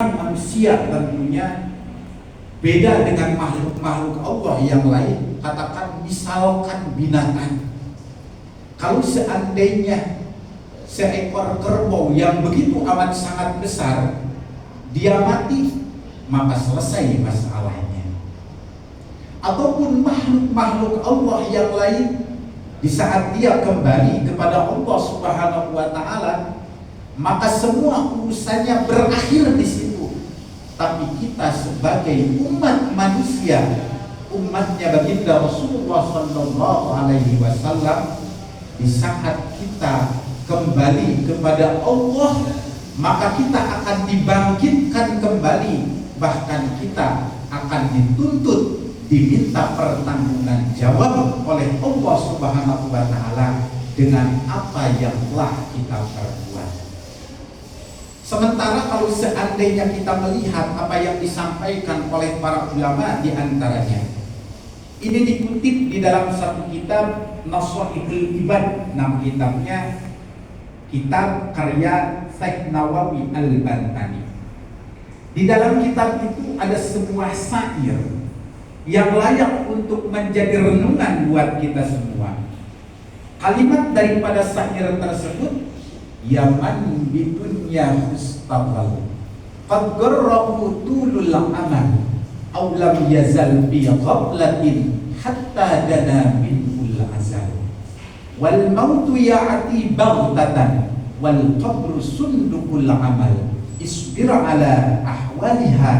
memang manusia tentunya beda dengan makhluk-makhluk Allah yang lain. Katakan misalkan binatang, kalau seandainya seekor kerbau yang begitu amat sangat besar dia mati, maka selesai masalahnya. Ataupun makhluk-makhluk Allah yang lain, di saat dia kembali kepada Allah Subhanahu wa Ta'ala, maka semua urusannya berakhir di situ. Tapi kita sebagai umat manusia, umatnya baginda Rasulullah Sallallahu Alaihi Wasallam, di saat kita kembali kepada Allah, maka kita akan dibangkitkan kembali, bahkan kita akan dituntut, diminta pertanggungjawaban jawab oleh Allah Subhanahu wa Ta'ala dengan apa yang telah kita perbuat. Sementara kalau seandainya kita melihat apa yang disampaikan oleh para ulama, di antaranya ini dikutip di dalam satu kitab Nashihul Ibad, nama kitabnya kitab karya Syekh Nawawi Al-Bantani. Di dalam kitab itu ada sebuah syair yang layak untuk menjadi renungan buat kita semua. Kalimat daripada syair tersebut, yaman bidunya mustaghal qad garrahu tulul amal aw lam yazal bi ghaflatin hatta dana minul azal wal mautu ya'ti baghtatan wal qabru sundukul amal isbir ala ahwaliha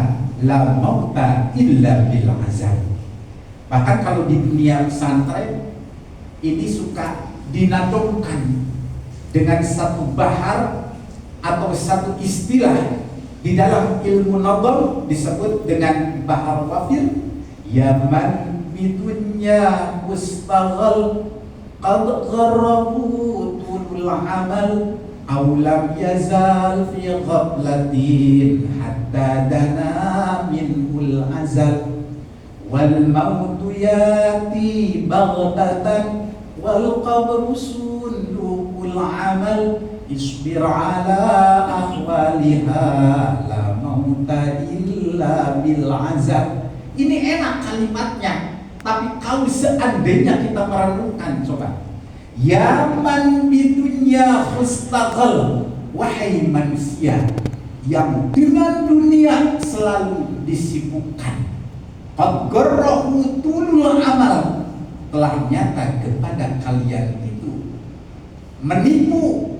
la mauta illa bil azal. Bahkan kalau di dunia pesantren ini suka dinadongkan dengan satu bahar atau satu istilah di dalam ilmu nadhar disebut dengan bahar wafir. Yaman bidunya mustaghal qad gharabu tulul amal aw lam yazal fi ghaflatin hatta dana minul azal wal mautu yati baghtatan wal qabru sundukul amal isbir ala ahwaliha la mauta illa bil azab. Ini enak kalimatnya, tapi kalau seandainya kita merenungkan, coba, yaman bidunya mustaghal, wahai manusia yang dengan dunia selalu disibukkan, qad garrahu tulul amal, telah nyata kepada kalian itu menipu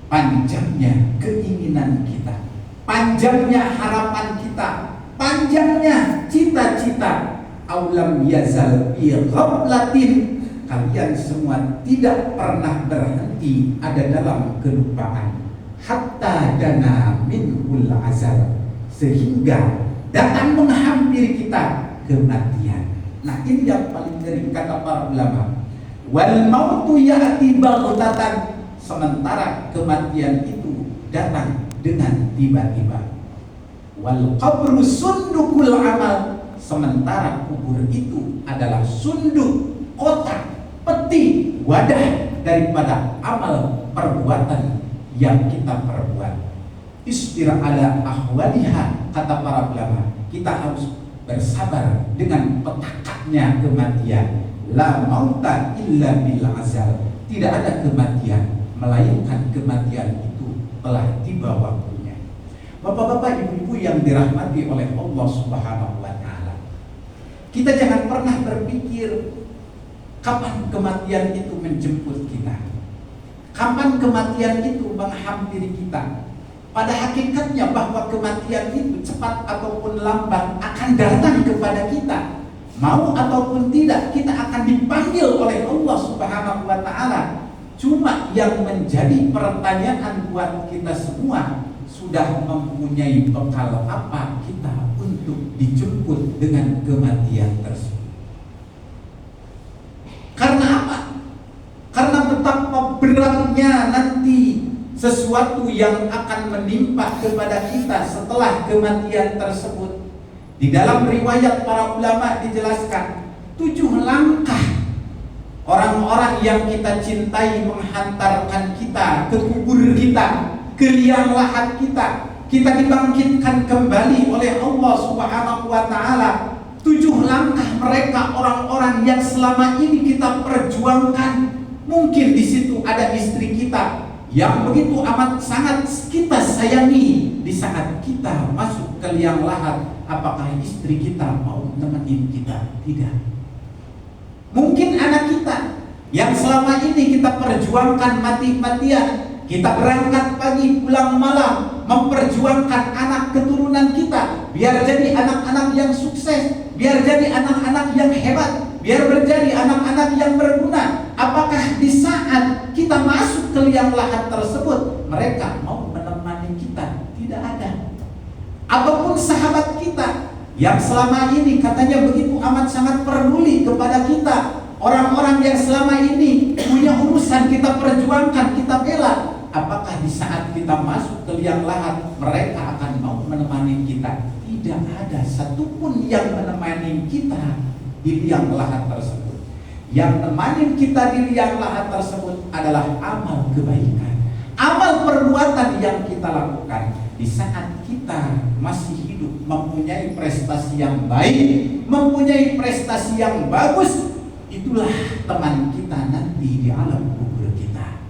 panjangnya keinginan kita, panjangnya harapan kita, panjangnya cita-cita. Aulam yazal bi ghaflatin, kalian semua tidak pernah berhenti ada dalam kelupaan, hatta dana minul azal, sehingga datang menghampiri kita kematian. Nah, ini yang paling ngeri kata para ulama. Wal mautu ya'ti baghtatan, sementara kematian itu datang dengan tiba-tiba. Wal qabru sundukul amal, sementara kubur itu adalah sunduk, kotak, peti, wadah daripada amal perbuatan yang kita perbuat. Isbir ala ahwaliha, kata para ulama, kita harus bersabar dengan petakaknya kematian. La mauta illa bil azal, tidak ada kematian melainkan kematian itu telah tiba waktunya. Bapak-bapak, ibu-ibu yang dirahmati oleh Allah Subhanahu wa Ta'ala, kita jangan pernah berpikir kapan kematian itu menjemput kita, kapan kematian itu menghampiri kita. Pada hakikatnya bahwa kematian itu cepat ataupun lambat akan datang kepada kita. Mau ataupun tidak, kita akan dipanggil oleh Allah Subhanahu wa Ta'ala. Cuma yang menjadi pertanyaan buat kita semua, sudah mempunyai bekal apa kita untuk dijemput dengan kematian tersebut? Karena apa? Karena betapa beratnya nanti sesuatu yang akan menimpa kepada kita setelah kematian tersebut. Di dalam riwayat para ulama dijelaskan 7 langkah orang-orang yang kita cintai menghantarkan kita ke kubur kita, ke liang lahat kita dibangkitkan kembali wa ta'ala, 7 langkah mereka orang-orang yang selama ini kita perjuangkan. Mungkin di situ ada istri kita yang begitu amat sangat kita sayangi. Di saat kita masuk ke liang lahat, apakah istri kita mau nemenin kita? Tidak. Mungkin anak kita yang selama ini kita perjuangkan mati-matian, kita berangkat pagi pulang malam memperjuangkan anak keturunan kita biar jadi anak-anak yang sukses, biar jadi anak-anak yang hebat, biar menjadi anak-anak yang berguna. Apakah di saat kita masuk ke liang lahat tersebut mereka mau menemani kita? Tidak ada. Ataupun sahabat kita yang selama ini katanya begitu amat sangat peduli kepada kita, orang-orang yang selama ini punya urusan kita perjuangkan, kita bela, apakah di saat kita masuk ke liang lahat mereka akan mau menemani kita? Tidak ada satupun yang menemani kita di liang lahat tersebut. Yang menemani kita di liang lahat tersebut adalah amal kebaikan, amal perbuatan yang kita lakukan. Di saat kita masih hidup, mempunyai prestasi yang baik, mempunyai prestasi yang bagus, itulah teman kita nanti di alam kubur kita.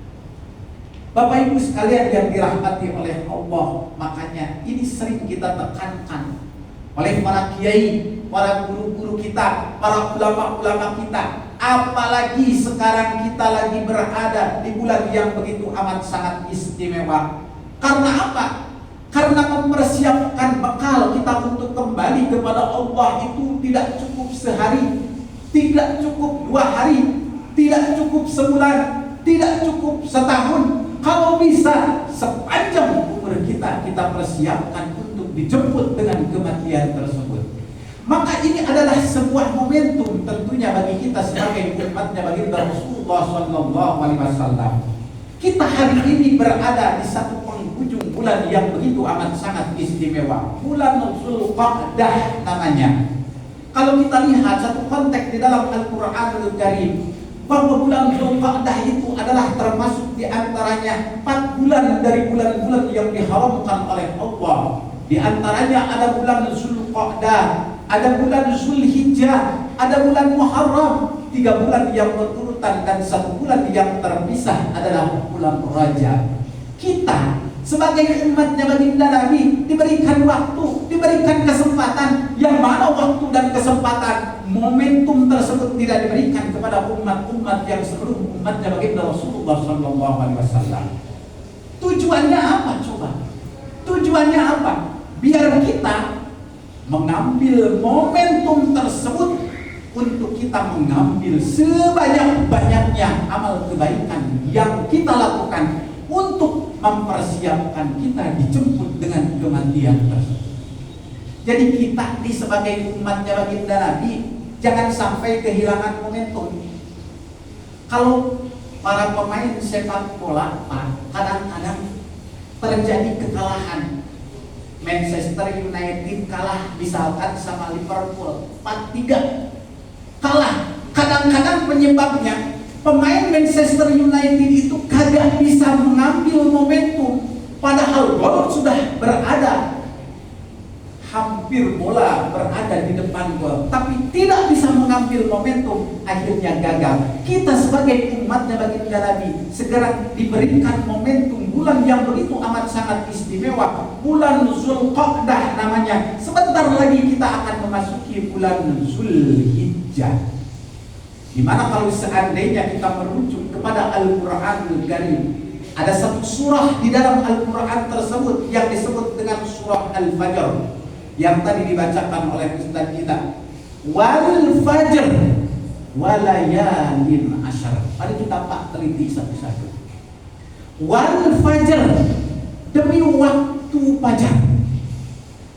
Bapak Ibu sekalian yang dirahmati oleh Allah, makanya ini sering kita tekankan oleh para kiai, para guru-guru kita, para ulama-ulama kita. Apalagi sekarang kita lagi berada di bulan yang begitu amat sangat istimewa. Karena apa? Karena mempersiapkan bekal kita untuk kembali kepada Allah itu tidak cukup sehari, tidak cukup 2 hari, tidak cukup sebulan, tidak cukup setahun. Kalau bisa sepanjang umur kita persiapkan untuk dijemput dengan kematian tersebut. Maka ini adalah sebuah momentum tentunya bagi kita sebagai umatnya baginda Rasulullah SAW. Kita hari ini berada di satu penghujung bulan yang begitu amat sangat istimewa. Bulan Zulqa'dah namanya. Kalau kita lihat satu konteks di dalam Al-Quranul Karim, bahwa bulan Zulqa'dah itu adalah termasuk di antaranya 4 bulan dari bulan-bulan yang diharamkan oleh Allah. Di antaranya ada bulan Zulqa'dah, ada bulan Zulhijjah, ada bulan Muharram, 3 bulan yang berurutan, dan 1 bulan yang terpisah adalah bulan Rajab. Kita sebagai umatnya baginda Nabi diberikan waktu, diberikan kesempatan, yang mana waktu dan kesempatan momentum tersebut tidak diberikan kepada umat-umat yang sebelum umatnya baginda Rasulullah SAW. Tujuannya apa coba? Tujuannya apa? Biar kita mengambil momentum tersebut untuk kita mengambil sebanyak-banyaknya amal kebaikan yang kita lakukan untuk mempersiapkan kita dijemput dengan kematian tersebut. Jadi kita sebagai umatnya baginda Nabi jangan sampai kehilangan momentum. Kalau para pemain sepak bola kadang-kadang terjadi kekalahan. Manchester United kalah misalkan sama Liverpool 4-3, kalah. Kadang-kadang penyebabnya pemain Manchester United itu kagak bisa mengambil momentum, padahal gol sudah berada, hampir bola berada di depan gol, tapi tidak bisa mengambil momentum, akhirnya gagal. Kita sebagai umatnya baginda Nabi segera diberikan momentum bulan yang begitu amat sangat istimewa, bulan Zulqa'dah namanya. Sebentar lagi kita akan memasuki bulan Zulhijjah, dimana kalau seandainya kita merujuk kepada Al-Quranul Karim, ada satu surah di dalam Al-Quran tersebut yang disebut dengan surah Al-Fajr, yang tadi dibacakan oleh Ustaz kita, wal fajr walayalin asyar. Mari kita teliti satu-satu. Wal fajr, demi waktu fajar.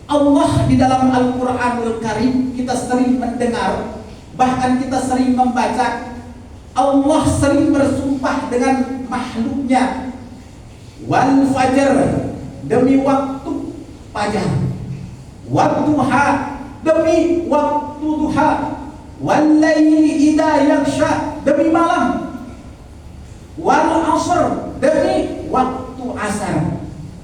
Allah di dalam Al-Quranul Karim kita sering mendengar, bahkan kita sering membaca, Allah sering bersumpah dengan makhluknya. Wal fajr, demi waktu fajar. Wadduha, demi waktu duha. Wallaili idza yaghsha, demi malam. Wal asr, demi waktu asar.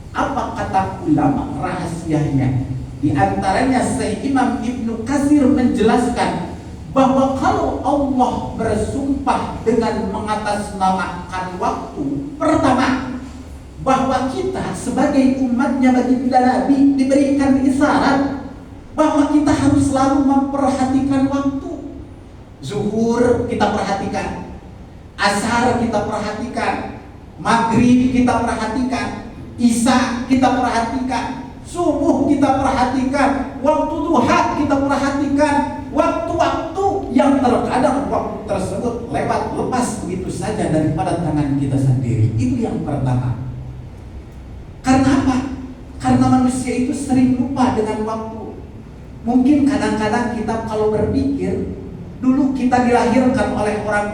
Apa kata ulama rahasianya? Di antaranya Syekh Imam Ibnu Katsir menjelaskan bahwa kalau Allah bersumpah dengan mengatasnamakan waktu, pertama, bahwa kita sebagai umatnya baginda Nabi diberikan isyarat bahwa kita harus selalu memperhatikan waktu. Zuhur kita perhatikan, asar kita perhatikan, maghrib kita perhatikan, isya kita perhatikan, subuh kita perhatikan, waktu duha kita perhatikan, waktu-waktu yang terkadang waktu tersebut lewat lepas begitu saja daripada tangan kita sendiri. Itu yang pertama. Karena apa? Karena manusia itu sering lupa dengan waktu. Mungkin kadang-kadang kita kalau berpikir, dulu kita dilahirkan oleh orang